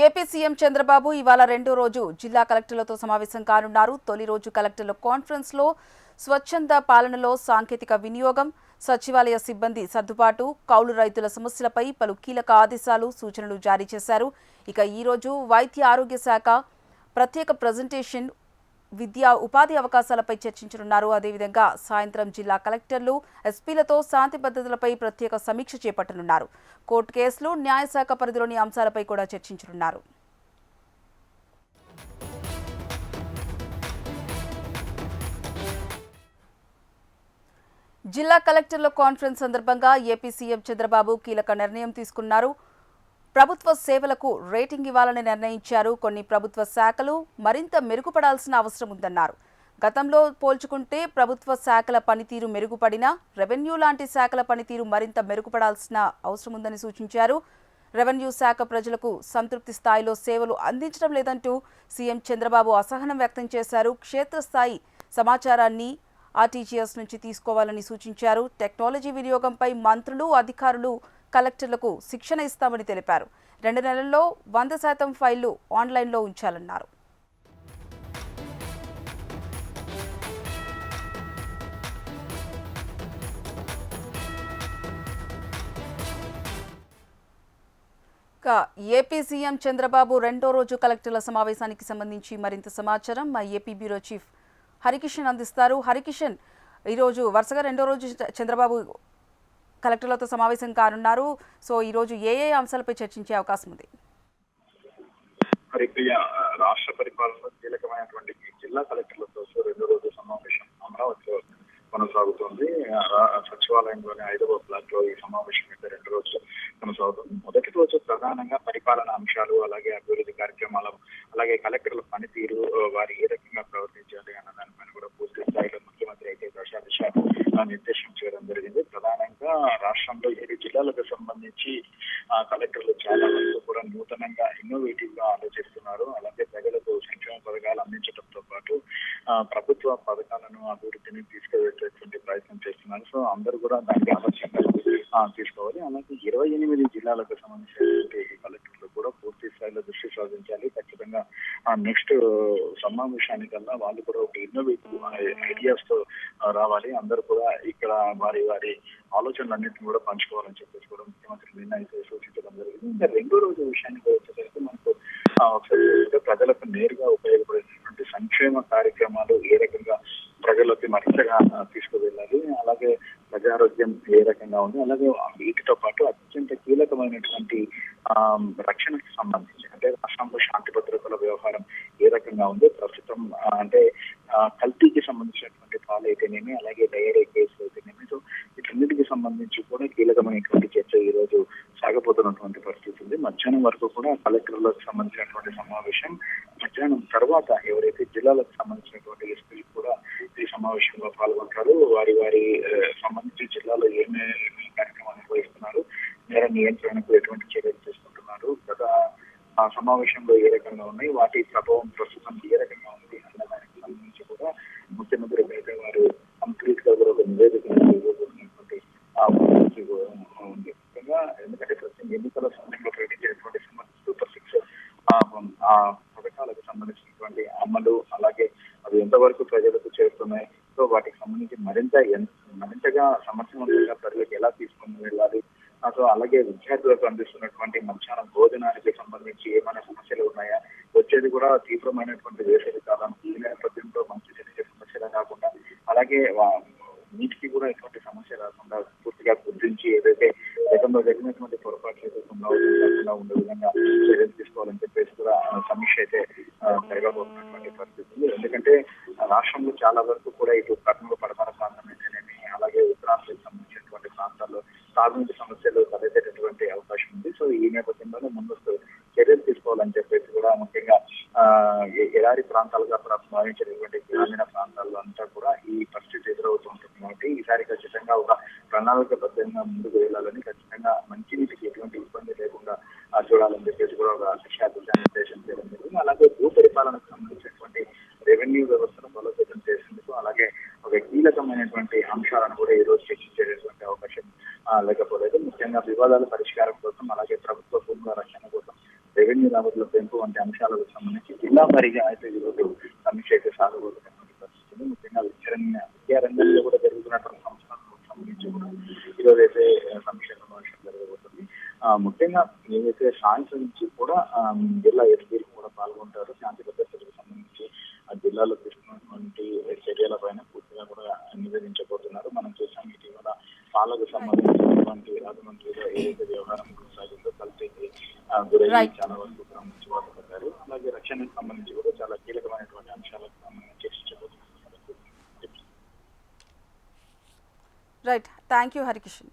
AP CM Chandrababu ఇవాళ రెండో రోజు జిల్లా కలెక్టర్లతో సమావేశం కానున్నారు. తొలి రోజు కలెక్టర్ల కాన్ఫరెన్స్ లో స్వచ్ఛంద పాలనలో సాంకేతిక వినియోగం, సచివాలయ సిబ్బంది సర్దుబాటు, కౌలు రైతుల సమస్యలపై పలు కీలక ఆదేశాలు, సూచనలు జారీ చేశారు. ఇక ఈ రోజు వైద్య ఆరోగ్య శాఖ ప్రత్యేక ప్రజెంటేషన్, విద్యా ఉపాధి అవకాశాలపై చర్చించనున్నారు. అదేవిధంగా సాయంత్రం జిల్లా కలెక్టర్లు, ఎస్పీలతో శాంతి భద్రతలపై ప్రత్యేక సమీక్ష చేపట్టనున్నారు. కోర్టు కేసులు, న్యాయశాఖ పరిధిలోని అంశాలపై కూడా చర్చించనున్నారు. జిల్లా కలెక్టర్ల కాన్ఫరెన్స్ సందర్భంగా ఏపీ సీఎం చంద్రబాబు కీలక నిర్ణయం తీసుకున్నారు. ప్రభుత్వ సేవలకు రేటింగ్ ఇవ్వాలని నిర్ణయించారు. కొన్ని ప్రభుత్వ శాఖలు మరింత మెరుగుపడాల్సిన అవసరం ఉందన్నారు. గతంలో పోల్చుకుంటే ప్రభుత్వ శాఖల పనితీరు మెరుగుపడినా రెవెన్యూ లాంటి శాఖల పనితీరు మరింత మెరుగుపడాల్సిన అవసరం ఉందని సూచించారు. రెవెన్యూ శాఖ ప్రజలకు సంతృప్తి స్థాయిలో సేవలు అందించడం లేదంటూ సీఎం చంద్రబాబు అసహనం వ్యక్తం చేశారు. క్షేత్రస్థాయి సమాచారాన్ని ఆర్టీజీఎస్ నుంచి తీసుకోవాలని సూచించారు. టెక్నాలజీ వినియోగంపై మంత్రులు, అధికారులు, కలెక్టర్లకు శిక్షణ ఇస్తామని తెలిపారు. 2 నెలల్లో 100% ఫైళ్లు ఆన్లైన్లో ఉంచాలన్నారు. ఏపీ సీఎం చంద్రబాబు రెండో రోజు కలెక్టర్ల సమావేశానికి సంబంధించి మరింత సమాచారం మా ఏపీ బ్యూరో చీఫ్ హరికిషన్ అందిస్తారు. హరికిషన్, ఈరోజు వరుసగా రెండో రోజు చంద్రబాబు కలెక్టర్లతో సమావేశం కానున్నారు. సో ఈ రోజు ఏ అంశాలపై చర్చించే అవకాశం ఉంది? హరిప్రియ, రాష్ట్ర పరిపాలనలో కీలకమైనటువంటి జిల్లా కలెక్టర్లతో రెండో రోజు సమావేశం అమరావతిలో కొనసాగుతుంది. సచివాలయంలోని 5వ బ్లాక్ లో ఈ సమావేశం అయితే 2 రోజులు కొనసాగుతుంది. మొదటి రోజు ప్రధానంగా పరిపాలన అంశాలు, అలాగే అభివృద్ధి కార్యక్రమాలు, అలాగే కలెక్టర్ల పనితీరు, వారు ఏ రకంగా ప్రవర్తించాలి అన్న దానిపైన కూడా పూర్తి స్థాయిలో ముఖ్యమంత్రి అయితే దశ నిర్దేశం చేయడం జరిగింది. ప్రధానంగా రాష్ట్రంలో 7 జిల్లాలకు సంబంధించి కలెక్టర్లు చాలా వరకు కూడా నూతనంగా ఇన్నోవేటివ్ గా ఆలోచిస్తున్నారు. అలాగే ప్రజలకు సంక్షేమ పథకాలు అందించడంతో పాటు ప్రభుత్వ పథకాలను అభివృద్ధిని తీసుకువెళ్ళేటువంటి ప్రయత్నం చేస్తున్నారు. సో అందరూ కూడా దానికి ఆదర్శంగా తీసుకోవాలి. అలాగే 28 జిల్లాలకు సంబంధించినటువంటి కలెక్టర్లు కూడా పూర్తి స్థాయిలో దృష్టి సాధించాలి. ఖచ్చితంగా నెక్స్ట్ సమావేశానికల్లా వాళ్ళు కూడా ఒక ఇన్నోవేటివ్ ఐడియాస్ తో రావాలి. అందరూ కూడా ఇక్కడ వారి ఆలోచనలన్నింటినీ కూడా పంచుకోవాలని చెప్పేసి కూడా ముఖ్యమంత్రి నిర్ణయితే సూచించడం జరిగింది. ఇంకా రెండో రోజు విషయానికి వచ్చేసరికి మనకు ఒకసారి ప్రజలకు నేరుగా ఉపయోగపడేటువంటి సంక్షేమ కార్యక్రమాలు ఏ రకంగా ప్రజలకి మరింతగా తీసుకువెళ్ళాలి, అలాగే ప్రజారోగ్యం ఏ రకంగా ఉంది, అలాగే వీటితో పాటు అత్యంత కీలకమైనటువంటి రక్షణకు సంబంధించి అంటే రాష్ట్రంలో శాంతి భద్రతల వ్యవహారం ఏ రకంగా ఉంది, ప్రస్తుతం అంటే కల్తీకి సంబంధించినటువంటి పాలు అయితేనేమి, అలాగే డైరీ కేసులు అయితేనేమి, సో వీటన్నిటికి సంబంధించి కూడా కీలకమైనటువంటి చర్చ ఈ రోజు సాగబోతున్నటువంటి పరిస్థితి ఉంది. మధ్యాహ్నం వరకు కూడా కలెక్టర్లకు సంబంధించినటువంటి సమావేశం, మధ్యాహ్నం తర్వాత ఎవరైతే జిల్లాలకు సంబంధించినటువంటి ఎస్పీలు కూడా ఈ సమావేశంలో పాల్గొంటారు. వారి సంబంధించి జిల్లాలో ఏమేమి కార్యక్రమాలు నిర్వహిస్తున్నారు, నేర నియంత్రణకు ఎటువంటి చర్యలు తీసుకుంటున్నారు, గత సమావేశంలో ఏ రకంగా ఉన్నాయి, వాటి ప్రభావం ప్రస్తుతం ఏ రకంగా ఉంది అన్న దానికి సంబంధించి కూడా ముఖ్యమంత్రి అయితే వారు కంప్లీట్ గా కూడా ఒక నివేదిక ఇవ్వబోతున్నటువంటి ఉంది. ముఖ్యంగా ఎందుకంటే ప్రతి ఎన్నికల సమయంలో ప్రకటించేటువంటి సూపర్ 6 పథకాలకు సంబంధించినటువంటి అమలు, అలాగే అవి ఎంతవరకు ప్రజలకు చేరుతున్నాయి, సో వాటికి సంబంధించి మరింతగా సమర్థవంతంగా ప్రజలకు ఎలా తీసుకుని వెళ్ళాలి, సో అలాగే విద్యార్థులకు అందిస్తున్నటువంటి మధ్యాహ్నం భోజనానికి సంబంధించి ఏమైనా సమస్యలు ఉన్నాయా, వచ్చేది కూడా తీవ్రమైనటువంటి వేసవి కాలం, ఈ నేపథ్యంలో మంచి జరిగే సమస్యలు కాకుండా అలాగే నీటికి కూడా ఎటువంటి సమస్య రాకుండా పూర్తిగా గుర్తించి ఏదైతే గతంలో జరిగినటువంటి పొరపాట్లు కాకుండా ఉండే విధంగా చర్యలు తీసుకోవాలని చెప్పేసి కూడా సమీక్ష అయితే జరగబోతున్నటువంటి పరిస్థితి. ఎందుకంటే రాష్ట్రంలో చాలా వరకు కూడా ఇటు కర్నూలు పడమర ప్రాంతం అయితేనేమి, అలాగే ఉత్తరాంధ్రకు సంబంధించినటువంటి ప్రాంతాల్లో తాగునీటి సమస్యలు తలెత్తేటటువంటి అవకాశం ఉంది. సో ఈ నేపథ్యంలోనే ముందస్తు చర్యలు తీసుకోవాలని చెప్పేసి కూడా ముఖ్యంగా ఎడారి ప్రాంతాలుగా కూడా భావించేటటువంటి గ్రామీణ ప్రాంతాల్లో అంతా కూడా ఈ పరిస్థితి ఎదురవుతూ ఉంటుంది. కాబట్టి ఈసారి ఖచ్చితంగా ఒక ప్రణాళికబద్ధంగా ముందుకు వెళ్ళాలని, ఖచ్చితంగా మంచినీటికి ఎటువంటి ఇబ్బంది లేకుండా చూడాలని చెప్పేసి కూడా ఒక దిశానిర్దేశం చేయడం జరిగింది. అలాగే భూ పరిపాలనకు సంబంధించినటువంటి రెవెన్యూ వ్యవస్థను బలోపేతం చేసేందుకు, అలాగే ఒక కీలకమైనటువంటి అంశాలను కూడా ఈ రోజు చర్చించేటటువంటి అవకాశం లేకపోలేదు. ముఖ్యంగా వివాదాల పరిష్కారం కోసం, అలాగే ప్రభుత్వ భూముల రక్షణ కోసం రెవెన్యూ రాబడుల పెంపు వంటి అంశాలకు సంబంధించి జిల్లా వారీగా అయితే ఈరోజు సమీక్ష అయితే సాగబోతున్నటువంటి పరిస్థితి ఉంది. ముఖ్యంగా విద్యా రంగంలో కూడా జరుగుతున్నటువంటి సంస్థలకు సంబంధించి కూడా ఈరోజు అయితే సమీక్ష సమావేశం జరగబోతుంది. ముఖ్యంగా ఏదైతే సాయంత్రం నుంచి కూడా జిల్లా ఎస్పీలు కూడా పాల్గొంటారు. శాంతి భద్రతలకు సంబంధించి ఆ జిల్లాలో తీసుకున్నటువంటి చర్యలపైన పూర్తిగా కూడా నివేదించబోతున్నారు. మనం చూసాం ఇటీవల పాలకు సంబంధించినటువంటి రాజమండ్రిలో ఏదైతే వ్యవహారం కొనసాగిందో కల్తీకి గురయ్యి చాలా వరకు నుంచి బాధపడ్డారు. అలాగే రక్షణకు సంబంధించి కూడా చాలా కీలకమైనటువంటి అంశాలకు సంబంధించి చర్చించబోతున్నారు. Right, thank you Harikishan.